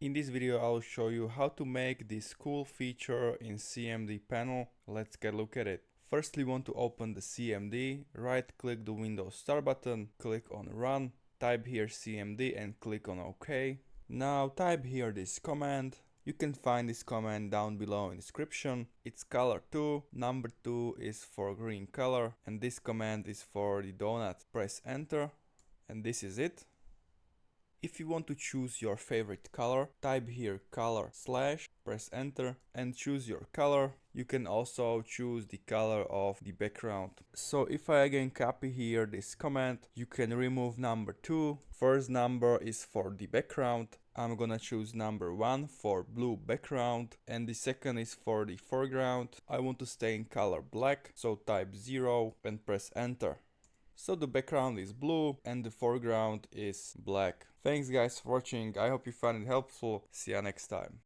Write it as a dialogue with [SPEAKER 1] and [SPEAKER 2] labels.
[SPEAKER 1] In this video I'll show you how to make this cool feature in CMD panel. Let's get a look at it. Firstly, we want to open the CMD, right click the Windows Start button, click on Run, type here CMD and click on OK. Now type here this command. You can find this command down below in description. It's color 2, number 2 is for green color, and this command is for the donut. Press enter and this is it. If you want to choose your favorite color, type here color slash, press enter and choose your color. You can also choose the color of the background. So if I again copy here this command, you can remove number 2. First number is for the background. I'm gonna choose number 1 for blue background, and the second is for the foreground. I want to stay in color black, so type 0 and press enter. So the background is blue and the foreground is black. Thanks guys for watching. I hope you found it helpful. See ya next time.